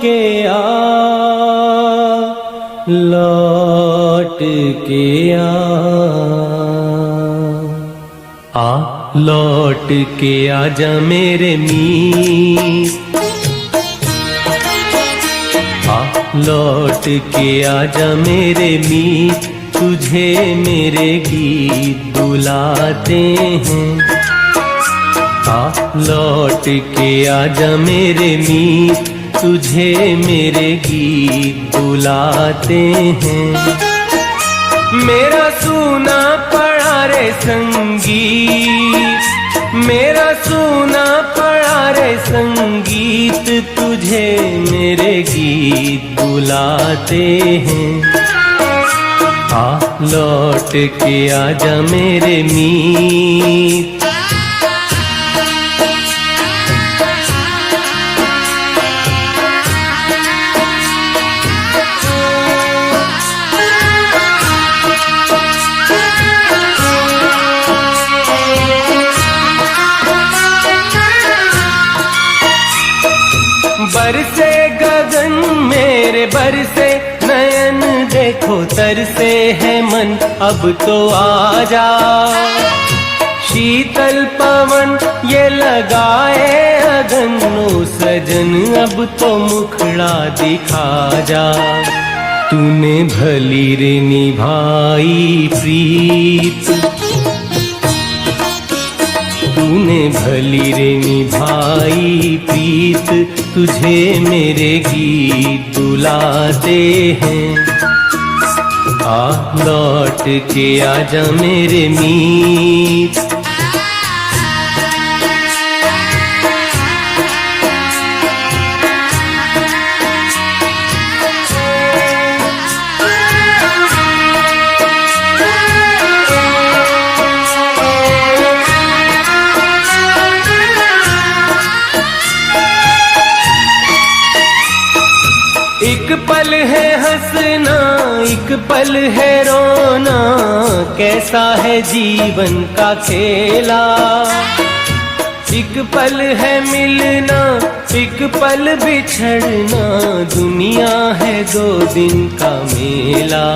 के लौट के लौट के आजा मेरे मीत, लौट के आजा मेरे मीत, तुझे मेरे गीत बुलाते हैं। लौट के आजा मेरे मीत, तुझे मेरे गीत बुलाते हैं। मेरा सूना पड़ा रे संगीत, मेरा सूना पड़ा रे संगीत, तुझे मेरे गीत बुलाते हैं। लौट के आजा मेरे मीत। बरसे गगन मेरे बरसे नयन, देखो तरसे है मन, अब तो आजा। शीतल पवन ये लगाए अगन, ओ सजन अब तो मुखड़ा दिखा जा। तूने भली रे निभाई प्रीत, तूने भली रे निभाई प्रीत, तुझे मेरे गीत बुलाते हैं। लौट के आजा मेरे मीत। एक पल है हंसना, एक पल है रोना, कैसा है जीवन का खेला। एक पल है मिलना, एक पल बिछड़ना, दुनिया है 2 दिन का मेला।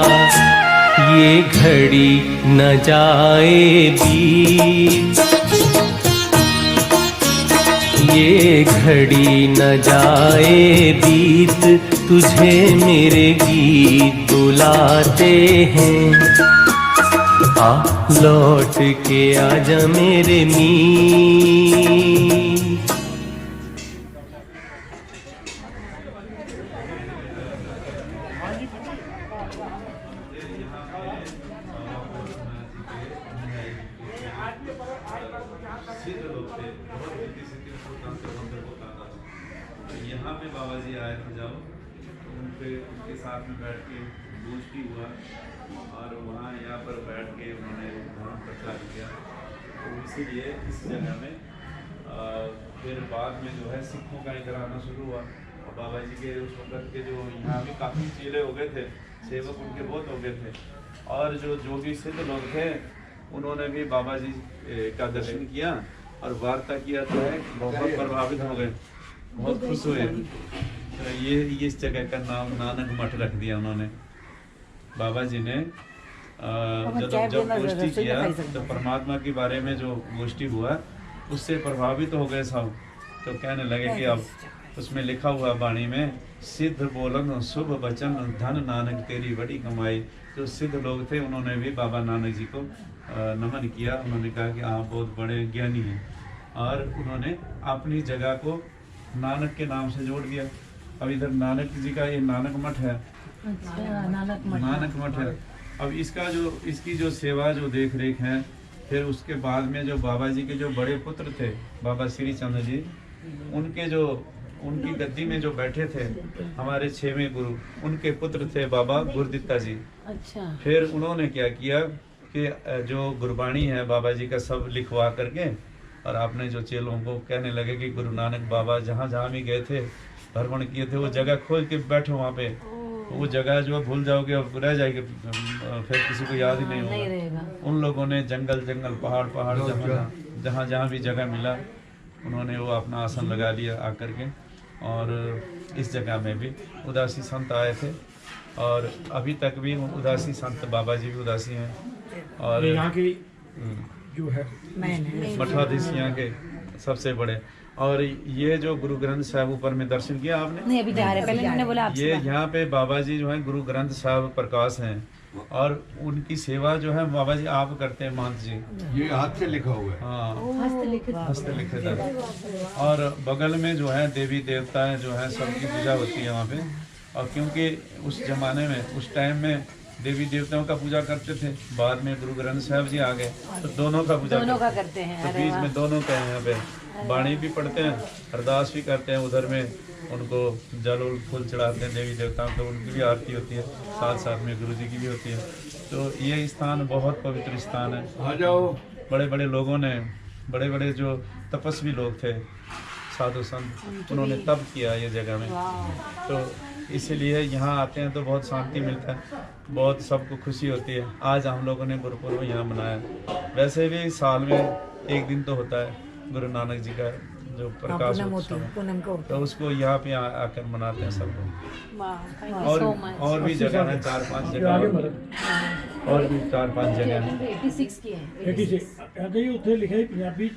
ये घड़ी न जाए बीत, ये घड़ी न जाए बीत, तुझे मेरे गीत बुलाते हैं। लौट के आजा मेरे मीत। यहाँ पे बाबा जी आए थे जब, उनके साथ में बैठ के गोष्ठी हुआ और वहाँ यहाँ पर बैठ के उन्होंने धर्म प्रचार किया। तो इसीलिए इस जगह में फिर बाद में जो है सिखों का इधर आना शुरू हुआ। और बाबा जी के उस वक्त के जो यहाँ भी काफ़ी चेले हो गए थे, सेवक उनके बहुत हो गए थे। और जो भी सिद्ध लोग थे उन्होंने भी बाबा जी का दर्शन किया और वार्ता किया, तो है बहुत प्रभावित हो गए, बहुत खुश हुए। तो ये इस जगह का नाम नानक मठ रख दिया उन्होंने। बाबा जी ने जब गोष्ठी किया तो परमात्मा के बारे में जो गोष्ठी हुआ उससे प्रभावित हो गए सब। तो कहने लगे कि अब उसमें लिखा हुआ वाणी में, सिद्ध बोलन शुभ वचन, धन नानक तेरी बड़ी कमाई। जो सिद्ध लोग थे उन्होंने भी बाबा नानक जी को नमन किया। उन्होंने कहा कि आप बहुत बड़े ज्ञानी हैं, और उन्होंने अपनी जगह को नानक के नाम से जोड़ दिया। अब इधर नानक जी का ये नानक मठ है। अच्छा, नानक मठ है। अब इसकी जो सेवा जो देख रेख है, फिर उसके बाद में जो बाबा जी के जो बड़े पुत्र थे बाबा श्री चंद्र जी, उनकी गद्दी में जो बैठे थे हमारे 6वें गुरु, उनके पुत्र थे बाबा गुरदित्ता जी। अच्छा। फिर उन्होंने क्या किया कि जो गुरबाणी है बाबा जी का सब लिखवा करके, और आपने जो चेलों को कहने लगे कि गुरु नानक बाबा जहाँ जहाँ भी गए थे, भ्रमण किए थे, वो जगह खोज के बैठो वहाँ पे। वो जगह जो भूल जाओगे अब रह जाएगी, फिर किसी को याद ही नहीं होगा। उन लोगों ने जंगल पहाड़ जहाँ जहाँ भी जगह मिला उन्होंने वो अपना आसन लगा लिया आकर के। और इस जगह में भी उदासी संत आए थे, और अभी तक भी उदासी संत बाबा जी भी उदासी हैं। और यहाँ की जो है मठाधीश यहाँ के सबसे बड़े। और ये जो गुरु ग्रंथ साहब ऊपर में दर्शन किया आपने? नहीं, अभी जा रहे हैं, पहले मैंने बोला आपसे ये यहाँ पे बाबा जी जो है गुरु ग्रंथ साहब प्रकाश हैं, और उनकी सेवा जो है बाबा जी आप करते हैं, महंत जी। ये हाथ से लिखा हुआ है। हाँ, हस्तलिखित हस्तलिखित है। और बगल में जो है देवी देवता है, जो है सबकी पूजा होती है वहाँ पे। और क्योंकि उस जमाने में, उस टाइम में देवी देवताओं का पूजा करते थे, बाद में गुरु ग्रंथ साहब जी आ गए तो दोनों का पूजा करते हैं। तो बीच में दोनों का है, यहाँ पे बाणी भी पढ़ते हैं, अरदास भी करते हैं, उधर में उनको जल उल फूल चढ़ाते हैं देवी देवताओं को, उनकी भी आरती होती है, साथ साथ में गुरु जी की भी होती है। तो ये स्थान बहुत पवित्र स्थान है। आ जाओ। बड़े बड़े लोगों ने, बड़े बड़े जो तपस्वी लोग थे, साधु संत, उन्होंने तप किया ये जगह में। तो इसीलिए यहाँ आते हैं तो बहुत शांति मिलता है, बहुत सबको खुशी होती है। आज हम लोगों ने गुरुपुरब यहाँ मनाया। वैसे भी साल में एक दिन तो होता है गुरु नानक जी का जो प्रकाश उत्सव, तो उसको यहाँ पे आकर मनाते हैं सब लोग। और भी जगह है, 4-5 जगह, और भी 4-5 जगह है। 86 की है। 86 अगे उत्थे लिखा है पंजाबी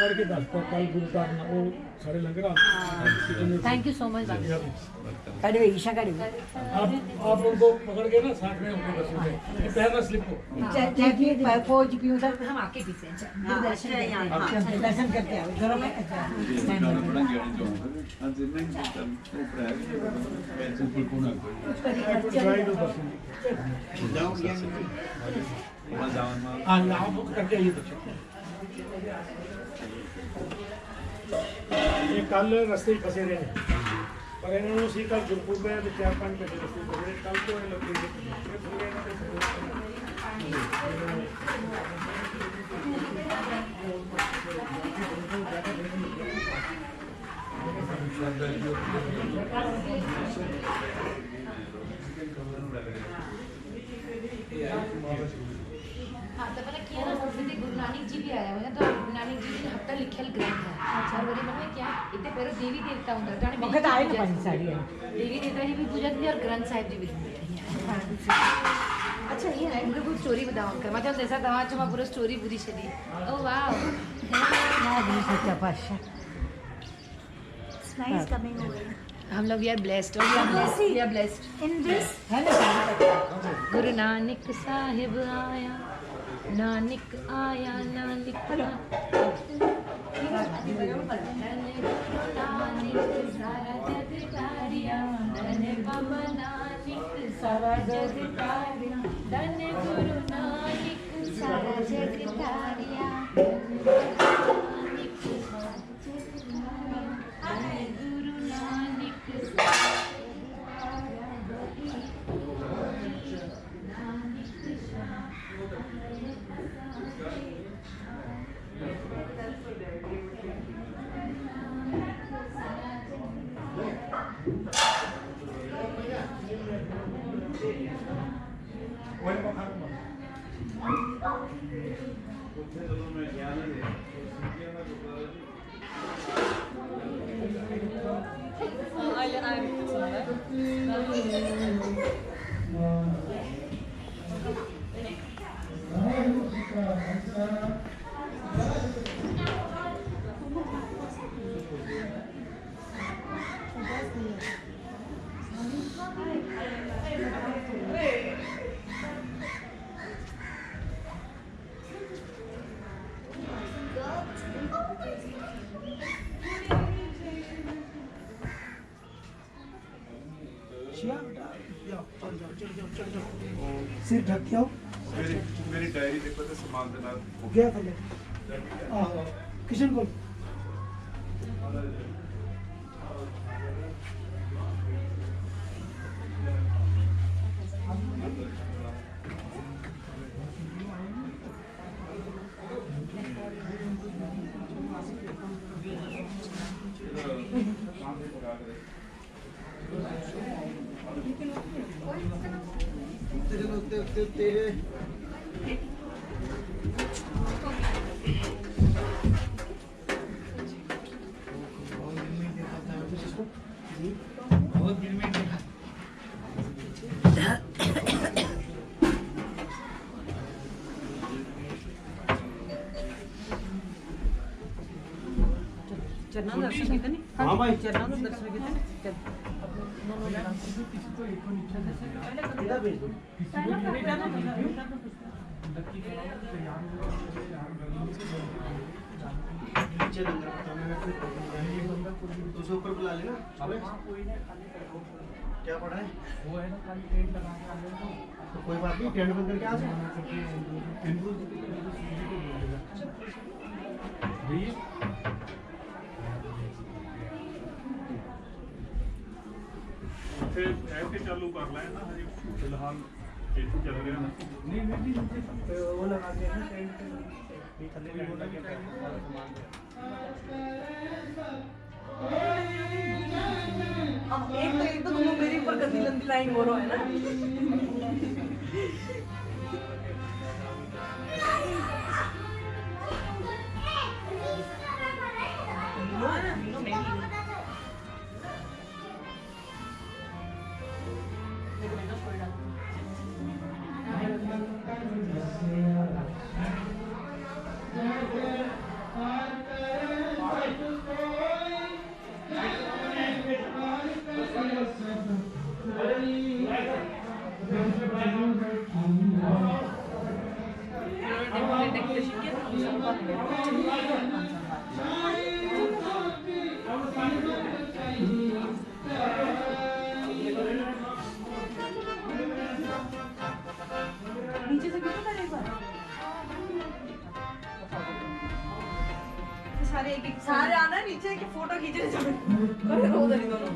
पढ़ के दसता कल गुरु का वो सारे लंगर थैंक यू सो मच। आप उनको पकड़ के ना साथ में उनको बसोगे, पैर ना स्लिप हो। फौज पीऊँ तक हम आके पीते हैं, दर्शन करके आओ घरों में। आप करके आइए बच्चे। ये कल रस्ते फंसे रहे हैं, पर इन्होंने उसी कल गुरपुर में 4-5 घंटे रस्ते फंसे। कल तो हाँ, तो पता किया ना, गुरु नानक जी भी आया हुआ है, तो गुरु नानक जी ने हफ्ता लिखल ग्रंथ है। और बोले मैंने क्या इतने पहले देवी देवता होंगे, देवी देवता जी भी पूजा थी और ग्रंथ साहिब जी भी पूजा। अच्छा ये है, मुझे कुछ स्टोरी बताओ उनका, मतलब जैसा दवा जो पूरा स्टोरी पूरी चली। ओह वाह, सच्चा पातशाह। Nice coming over. हम लोग यार ब्लेस्ड, और we are blessed In this, Guru Nanak Sahib आया, नानक आया, नानक सारा जग तारिया, धन बाबा नानक सारा जग तारिया, धन गुरु नानक सारा जग तारिया, गुरु नानक सिर ढक के आओ। मेरी डायरी देखो तो सामान देना गया थले किशन को चरणों में दर्शन कितने हाँ भाई चरणों में दर्शन कितने इधर भेज दो नीचे लंगर बताना है तुझे ऊपर बुला लेना क्या पढ़ा है वो है ना खाली टेंट लगा के तो कोई बात नहीं टेंट बंद करके आ जाए फिर ऐसे चालू कर लें ना हजी फिलहाल एसी चल रहा है नहीं मैं भी वो लगा के ना टेंट भी थल्ले भी लगा के अब एक तो तुम मेरी ऊपर गंदी लंबी लाइन बोलो है ना नीचे से कितना था एक बार सारे एक सारे आना नीचे की फोटो खींचने चले उधर ही दोनों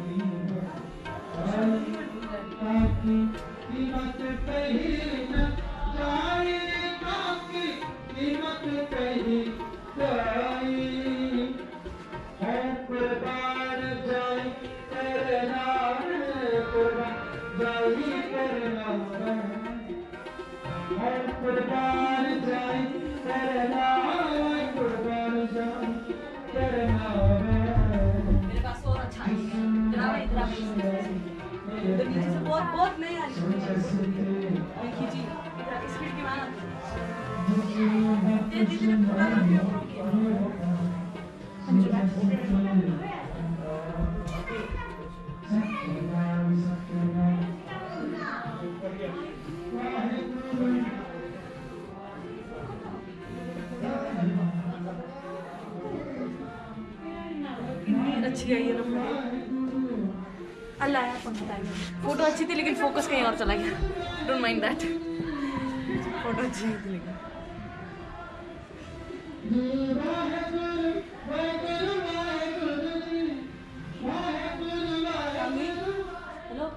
मेरे पास और अच्छा है इधर नीचे से बहुत बहुत नहीं आ रही खींची इधर इस खिड़की में आना तेज धीरे पूरा करके ऊपर किया अच्छी आई है ना अल्लाह यार फोटो अच्छी थी लेकिन फोकस कहीं और चला गया डोंट माइंड दैट फोटो अच्छी थी लेकिन हेलो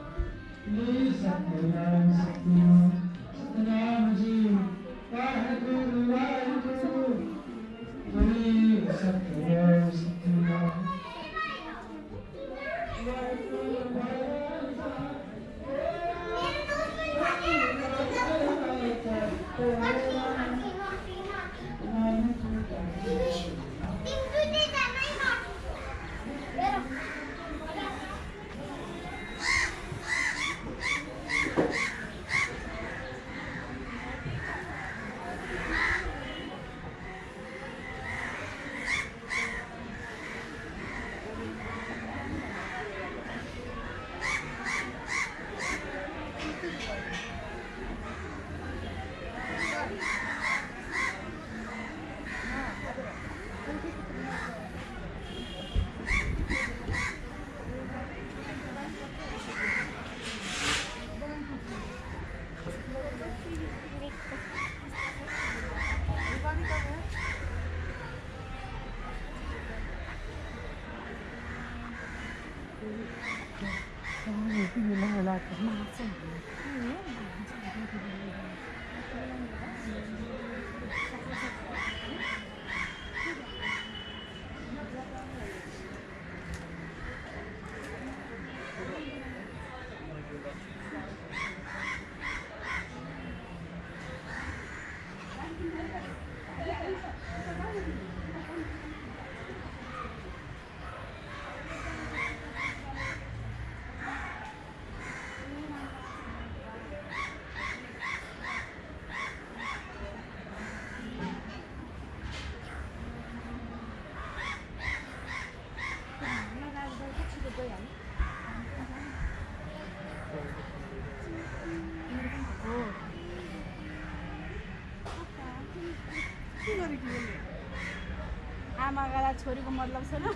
छोरी को मतलब से ना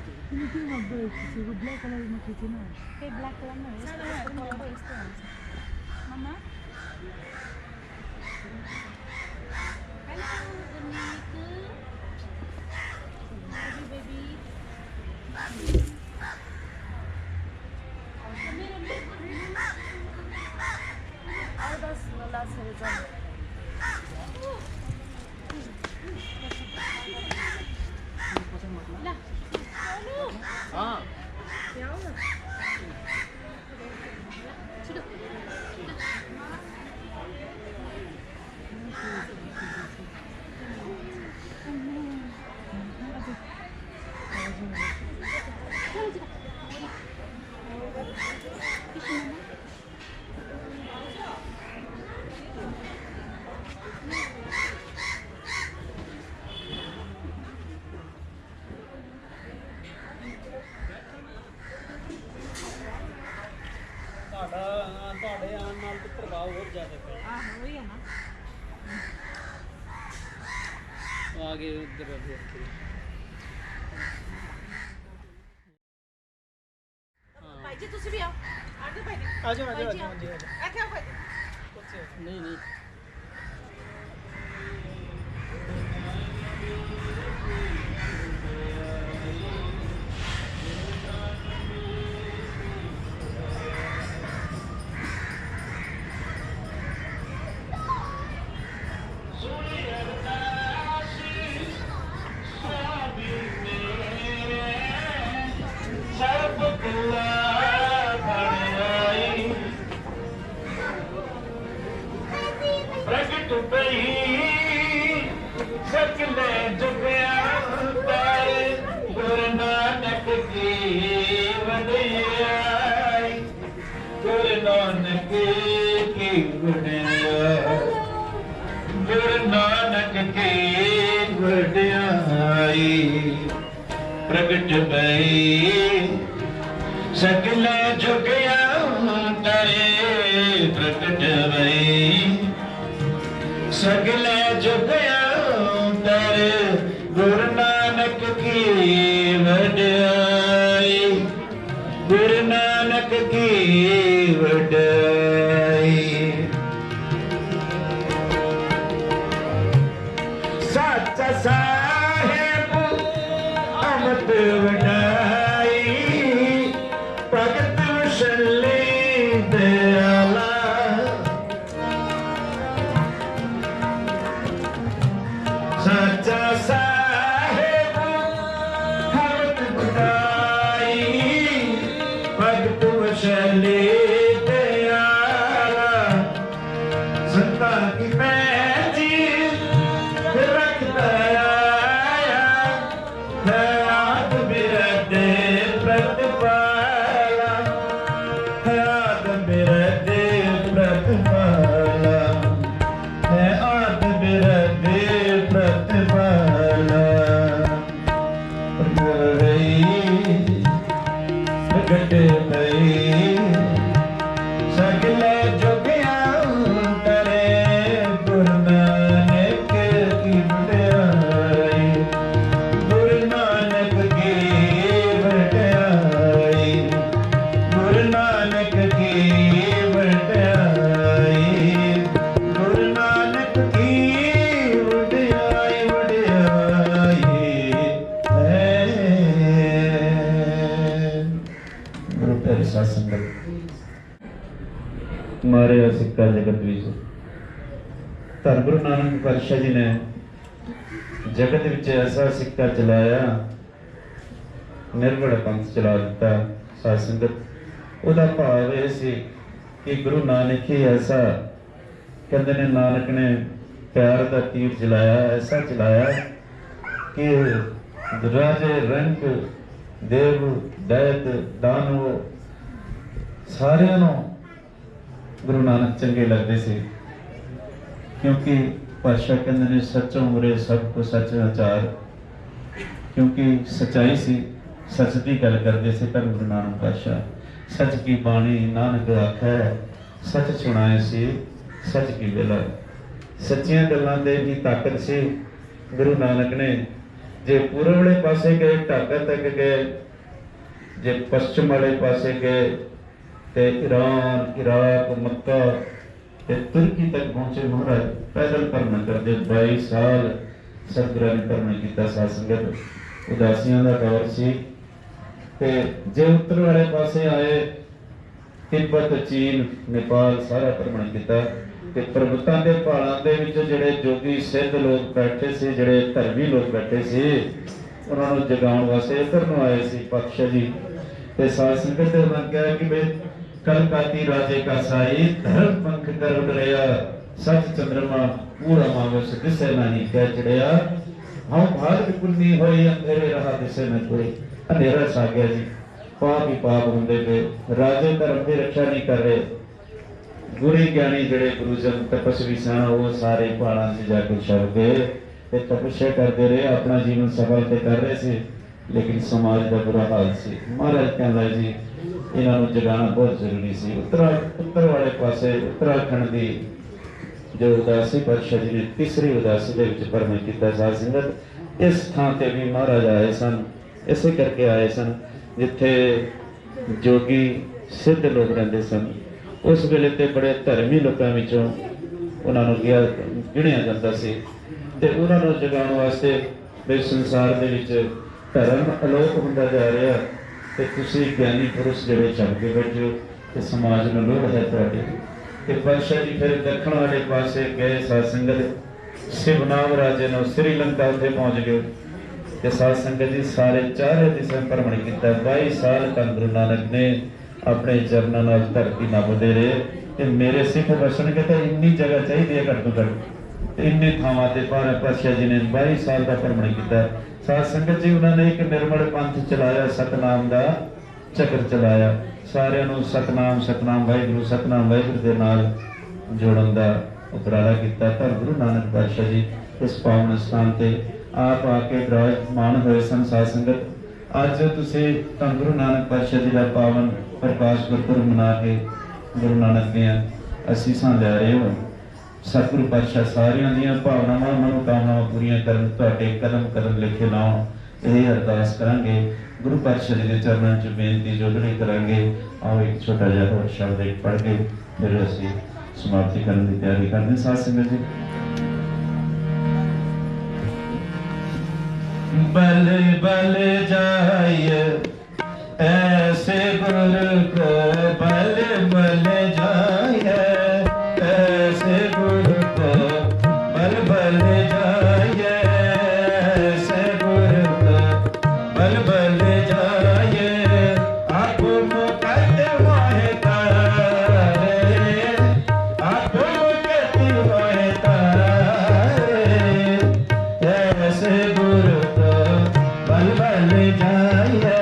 ब्लैक कलर में खींची ना के ब्लैक कलर में मम्मा बेबी और बस लास्ट है हाँ ਤੁਹਾਡੇ ਆਉਣ ਨਾਲ ਤੇ ਪ੍ਰਭਾਵ ਹੋਰ ਜ਼ਿਆਦਾ ਪਿਆ वही है ना ਆਗੇ ਉਧਰ भाई जी तुसी भी आओ आगे भाई जी ਆ ਜਾਓ भाई जी आओ आके आओ भाई ਨਹੀਂ ਨਹੀਂ प्रगट पई सकले जुगिया तारे गुरु नानक की वडियाई गुरु नानक की वडियाई गुरु नानक की वडियाई प्रगट पई सकले जुगिया तारे प्रगट पई सगले जुगयांतर गुरु नानक की वडियाई गुरु नानक की वडियाई सच साहेब अमृत वडाई भगत विशले दयाला सच्चा साहेब भगत बुढ़ाई भगत वशले दयाला सत्ता की पैजी रखता आया हयात बिरदे प्रतिपाला हयात बिरदे प्रतिपाला है आद बिरदे प्रतिपाला प्रगट भई सगले जुगियांतरे गुरु नानक की वडियाई गुरु नानक की वडियाई गुरु नानक की वडियाई गुरु नानक की वडियाई वडियाई है गुरु प्यारी साध संगत मारे सिक्का जगत विच धन गुरु नानक पातशाह जी ने जगत विच ऐसा सिक्का चलाया निर्भड़ पंथ चला दिता साध संगत ओदा भाव यह सी कि गुरु नानक ही ऐसा कहते ने नानक ने प्यार का तीर चलाया ऐसा चलाया कि राजे रंग देव दैत दानव सारियां नूं गुरु नानक चंगे लगते थे क्योंकि पातशाह कहते ने सचों मुरे सब को सच आचार क्योंकि सच्चाई सी सच की गल करते थे धर्म गुरु नानक पातशाह सच की बाणी नानक आखै सच सुनाए सी सच की बेला सच्चियां गल्लां दे की ताकत सी गुरु नानक ने जे पूरब वाले पासे गए ढाका तक गए, जे पश्चिम वाले पासे गए ते ईरान, इराक, मक्का ते तुर्की तक पहुंचे। महाराज पैदल भ्रमण करते 22 साल सतगुਰਾਂ ने भ्रमण किया। साध संगत उदासियां का दौर सी। ते जे उत्तर वाले पासे आए तिब्बत, चीन, नेपाल सारा भ्रमण किया। ते पर्वतां दे पहाड़ां दे विच जिहड़े जोगी सिद्ध लोग बैठे सी, जिहड़े धर्मी लोग बैठे सी, उन्हां नूं जगाउण वास्ते इधर नूं आए सी पातशाह जी। ते साध संगत ने उन्होंने कहा कि भाई कलकाती राजे का साई धर्म पंख कर उड़या, सच चंद्रमा पूरा मावस दिसे नहीं कह चढ़िया। हाँ भाग पुन्नी होई अंधेरे रहा दिसे न कोई। अंधेरा छा गया जी, पाप ही पाप होंदे पे। राजे धर्म की रक्षा नहीं कर रहे। गुणी ज्ञानी जड़े गुरुजन तपस्वी सन वो सारे पहाड़ों से जाके छप गए ते तपस्या करते रहे, अपना जीवन सफल ते कर रहे थे, लेकिन समाज का बुरा हाल सी। महाराज कहता जी इन्हां नूं जगाना बहुत जरूरी सी। उत्तर वाले पासे उत्तराखंड की जो उदासी पातशाह जी ने तीसरी उदासी के विच भ्रमण किया। साध संगत इस थां ते भी महाराज आए सन, इसे करके आए सन जिथे जोगी सिद्ध लोग रहते सन। उस वेले ते बड़े धर्मी लोगों विचों उन्होंने गिणिया जाता सी ते उन्होंने जगाउण वास्ते भी संसार दे विच धर्म अलोप होंदा जा रहा ते तुसीं ज्ञानी पुरुष जिहड़े छप के बैठे हो ते समाज नूं लोड़ है तुहाडी। ते पातशाह जी फिर दक्षिण वाले पासे गए। साध संगत शिवनाम राजे ने श्रीलंका उत्थे पहुंच गए ते साध संगत जी सारे चारे दिशां भ्रमण किया। 22 साल धन गुरु नानक ने अपने चरणों नाल धरती नपदे रहे कि मेरे सिख बसणगे तो इन्नी जगह चाहिए घट तो घट। इन्नी थावां ते पातशाह जी ने 22 साल का भ्रमण किया। साध संगत जी उन्होंने एक निर्मल पंथ चलाया, सतनाम का चक्र चलाया। सारिਆਂ ਨੂੰ सतनाम सतनाम वाहिगुरू सतनाम वाहिगुरू ਦੇ ਨਾਲ जोड़न का उपराला किया। धन गुरु नानक पातशाह जी इस पावन स्थान से आप आके विराजमान होए सन। साध संगत अज तुसीं धन गुरु नानक पातशाह जी का पावन प्रकाश गुरपुरब मना के गुरु नानक दियां असीसां लै रहे हो। सतगुरु पातशाह सारियां दियां भावनावां मनोकामनावां पूरीआं करन, तुहाडे कदम कदम लिखे लाउण, यही अरदास करांगे। गुरु पातशाह जी के चरणों च बेनती जोड़नी करांगे। आओ एक छोटा जिहा होर शब्द एक पढ़ के फिर असीं समाप्ति करने की तैयारी करते। साध संगत जी बल बल जाइए ऐसे गुरु को, बल बल जाइए ऐसे गुरु को, बल बल जाइए ऐसे गुरु को, बल बल जाइए आप मुकत होए तारे, आप मुकत होए तारे ऐसे गुरु को, बल बल जाइए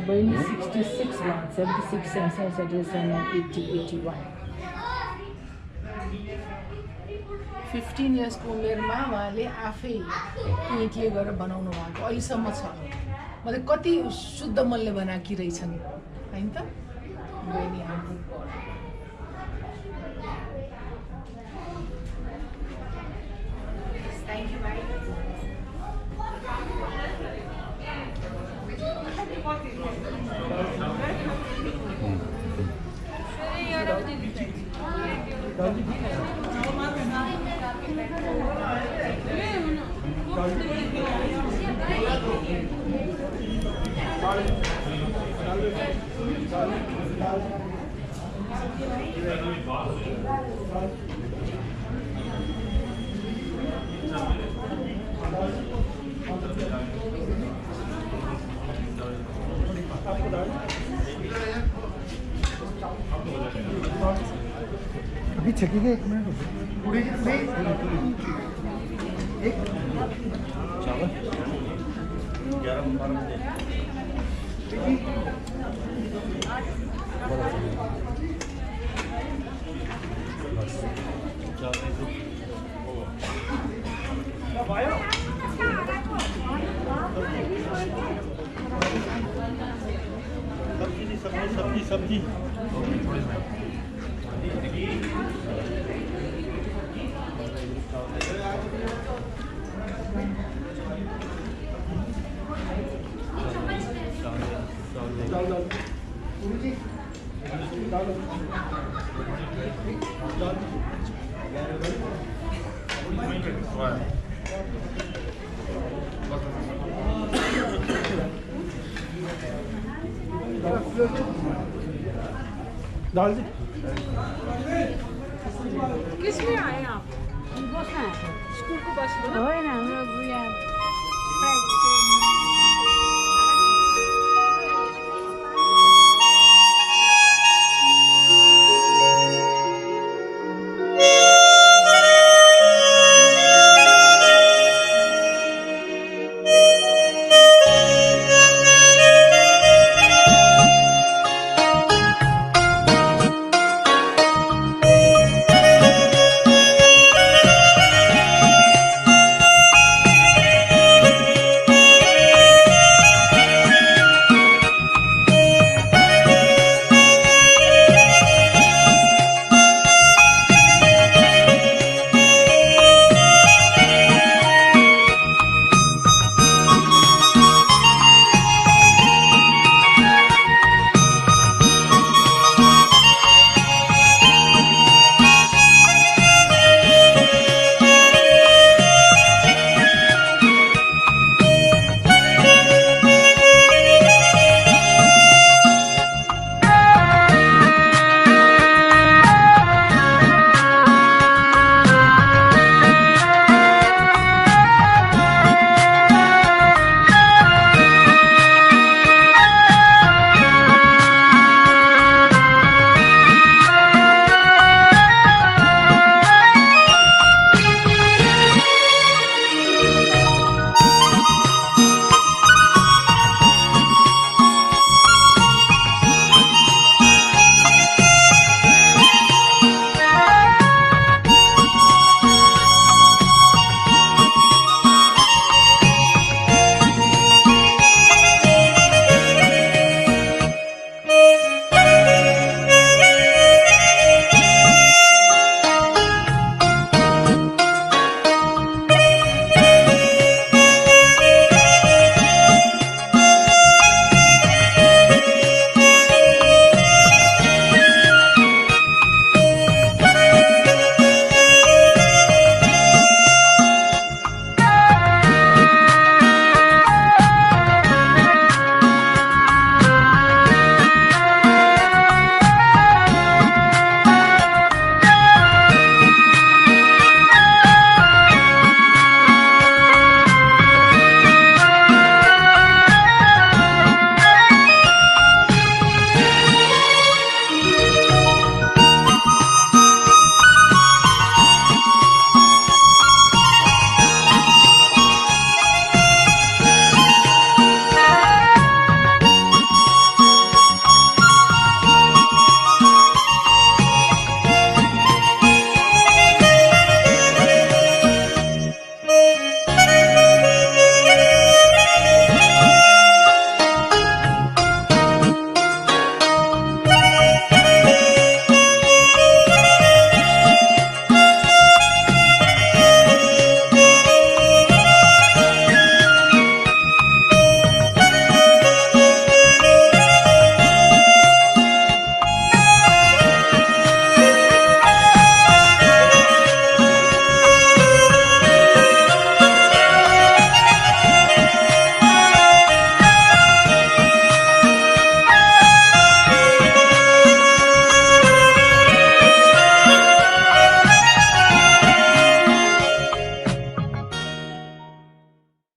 बहिनी 66 मा 76 77 80 81 15 इयर्सको उमेरमा उहाँले आफै इँटले गरेर बनाउनु भएको अहिलेसम्म छ। मतलब कति शुद्ध मनले बनाएकी रहेछन् हैन त बहिनी हाम्रो। थैंक यू भाई। अभी छकेंगे 1 मिनट पूरी एक चावल 11 बजे सब्जी दाल जी किस में आए आप? बस में स्कूल को बस में? होइन हाम्रो यहाँ